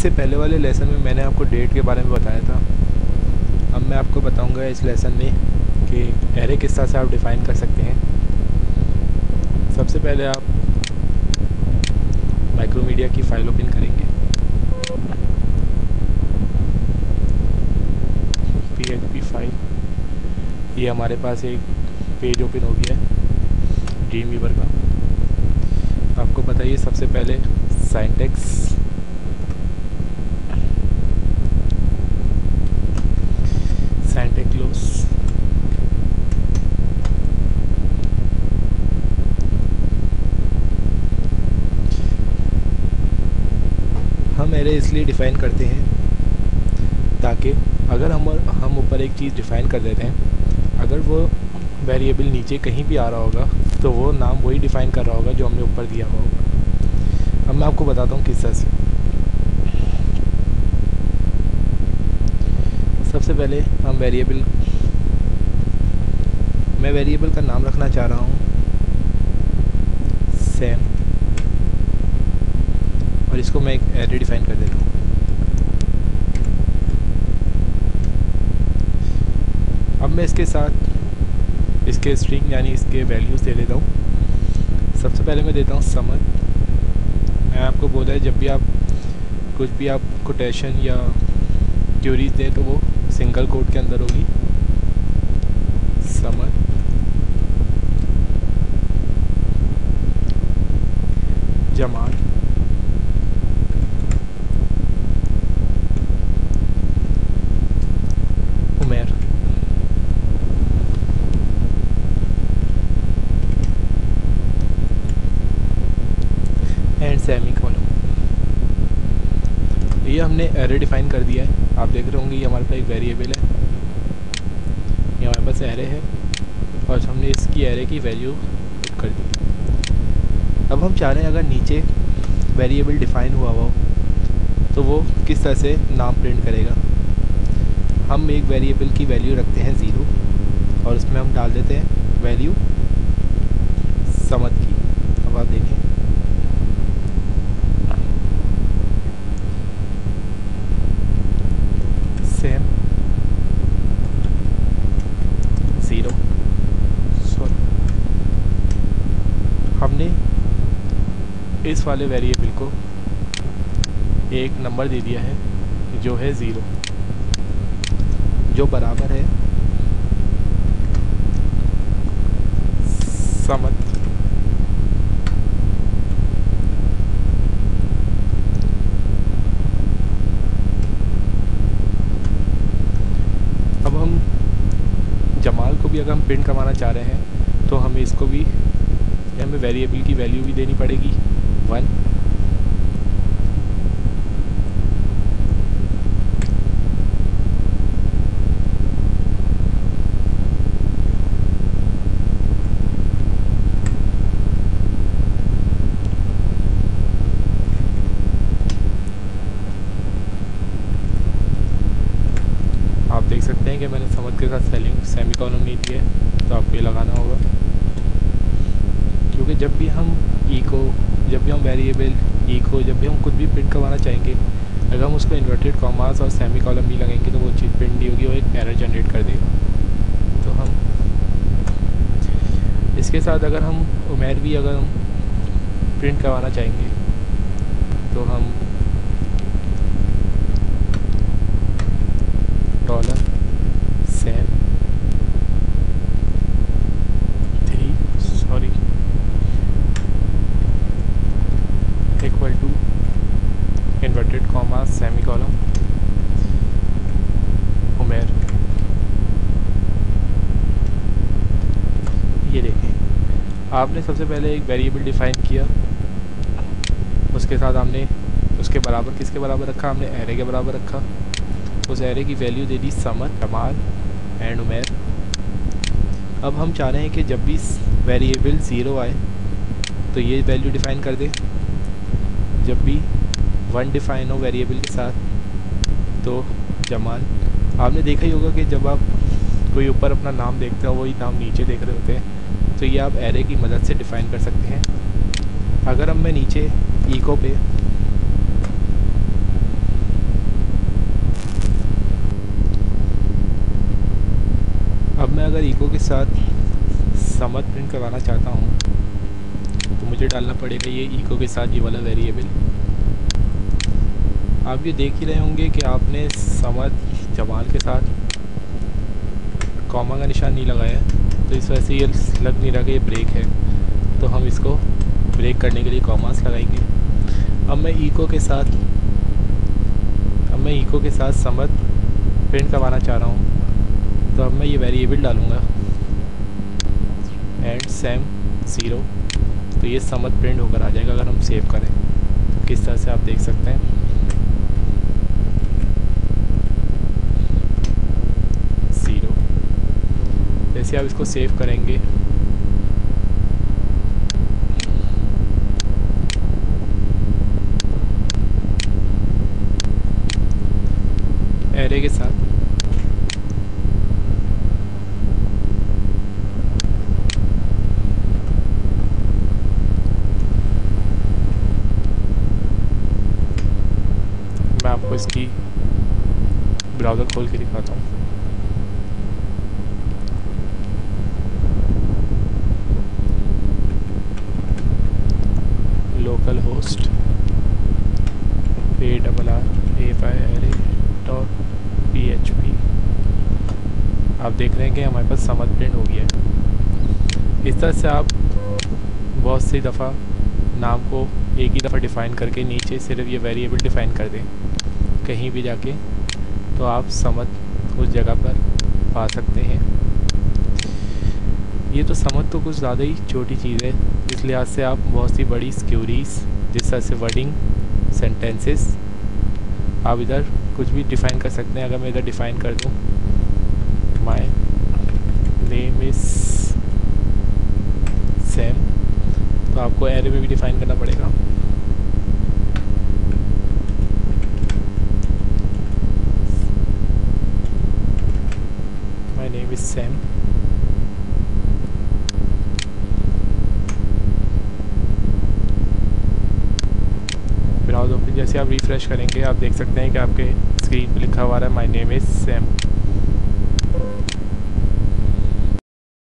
इससे पहले वाले लेसन में मैंने आपको डेट के बारे में बताया था। अब मैं आपको बताऊंगा इस लेसन में कि एरे किस तरह से आप डिफ़ाइन कर सकते हैं। सबसे पहले आप माइक्रोमीडिया की फ़ाइल ओपन करेंगे। PHP फाइल, ये हमारे पास एक पेज ओपन हो गया है ड्रीमवीवर का। आपको बताइए सबसे पहले सिंटैक्स, क्लोज, हम एरे इसलिए डिफ़ाइन करते हैं ताकि अगर हम ऊपर एक चीज़ डिफ़ाइन कर देते हैं, अगर वो वेरिएबल नीचे कहीं भी आ रहा होगा तो वो नाम वही डिफ़ाइन कर रहा होगा जो हमने ऊपर दिया हुआ होगा। अब मैं आपको बताता हूँ किस तरह से। सबसे पहले हम मैं वेरिएबल का नाम रखना चाह रहा हूँ सैम, और इसको मैं एक एरे डिफ़ाइन कर देता हूँ। अब मैं इसके साथ इसके स्ट्रिंग यानी इसके वैल्यूज़ दे देता हूँ। सबसे पहले मैं देता हूँ समर। मैं आपको बोला है जब भी आप कुछ भी आप कोटेशन या क्यूरीज दें तो वो सिंगल कोट के अंदर होगी। समर जमाल उमेर। And semicolon. ये हमने एरे डिफ़ाइन कर दिया है। आप देख रहे होंगे ये हमारे पास एक वेरिएबल है, ये हमारे पास एरे है और हमने इसकी एरे की वैल्यू पुट कर दी। अब हम चाह रहे हैं अगर नीचे वेरिएबल डिफ़ाइन हुआ हो तो वो किस तरह से नाम प्रिंट करेगा। हम एक वेरिएबल की वैल्यू रखते हैं 0 और उसमें हम डाल देते हैं वैल्यू समझ की। अब आप देखें सेम 0, सॉरी हमने इस वाले वेरिएबल को एक नंबर दे दिया है जो है 0, जो बराबर है समझ। अब हम जमाल को भी अगर हम प्रिंट करवाना चाह रहे हैं तो हमें इसको भी हमें वेरिएबल की वैल्यू भी देनी पड़ेगी 1। आप देख सकते हैं कि मैंने समझ के साथ सेमीकोलन नहीं दिया है, तो आपको ये लगाना होगा क्योंकि जब भी हम वेरिएबल जब भी हम कुछ भी प्रिंट करवाना चाहेंगे, अगर हम उसको इन्वर्टेड कॉमास और सेमीकोलन भी लगाएंगे तो वो चीज़ प्रिंट नहीं होगी, वो एक एरर जनरेट कर देगा। तो हम इसके साथ अगर हम उमेर भी अगर हम प्रिंट करवाना चाहेंगे तो हम $सैम 3 equal to inverted comma semicolon Umer. ये देखें, आपने सबसे पहले एक वेरिएबल डिफ़ाइन किया, उसके साथ हमने उसके बराबर किसके बराबर रखा, हमने एरे के बराबर रखा। उस एरे की वैल्यू दे दी समर, जमाल एंड उमेर। अब हम चाह रहे हैं कि जब भी वेरिएबल 0 आए तो ये वैल्यू डिफ़ाइन कर दे, जब भी 1 डिफ़ाइन हो वेरिएबल के साथ तो जमाल। आपने देखा ही होगा कि जब आप कोई ऊपर अपना नाम देखते हो वही नाम नीचे देख रहे होते हैं, तो ये आप एरे की मदद से डिफ़ाइन कर सकते हैं। अगर अब मैं नीचे इको पे साथ समत प्रिंट करवाना चाहता हूँ तो मुझे डालना पड़ेगा ये इको के साथ ये वाला वेरिएबल। आप ये देख ही रहे होंगे कि आपने समत जमाल के साथ कॉमा का निशान नहीं लगाया, तो इस वजह से ये लग नहीं रहा कि ये ब्रेक है, तो हम इसको ब्रेक करने के लिए कॉमास लगाएंगे। अब मैं इको के साथ समत प्रिंट करवाना चाह रहा हूँ, तो अब मैं ये वेरिएबल डालूँगा एंड सेम 0, तो ये समत प्रिंट होकर आ जाएगा अगर हम सेव करें। तो किस तरह से आप देख सकते हैं 0। जैसे आप इसको सेव करेंगे एरे के साथ, मैं आपको इसकी ब्राउज़र खोल के दिखाता हूँ। Local host array.php। आप देख रहे हैं कि हमारे पास समत प्रिंट हो गया है। इस तरह से आप बहुत सी दफ़ा नाम को एक ही दफ़ा डिफ़ाइन करके नीचे सिर्फ ये वेरिएबल डिफ़ाइन कर दें कहीं भी जाके, तो आप समत उस जगह पर पा सकते हैं। ये तो समत तो कुछ ज़्यादा ही छोटी चीज़ है, इस लिहाज से आप बहुत सी बड़ी क्यूरीज जिस तरह से वर्डिंग, सेंटेंसेस, आप इधर कुछ भी डिफ़ाइन कर सकते हैं। अगर मैं इधर डिफ़ाइन कर दूँ माय नेम इज़ सैम, तो आपको एरे में भी डिफ़ाइन करना पड़ेगा। My name is Sam, browser open जैसे आप रिफ़्रेश करेंगे आप देख सकते हैं कि आपके स्क्रीन पर लिखा हुआ है माय नेम इज़ सैम।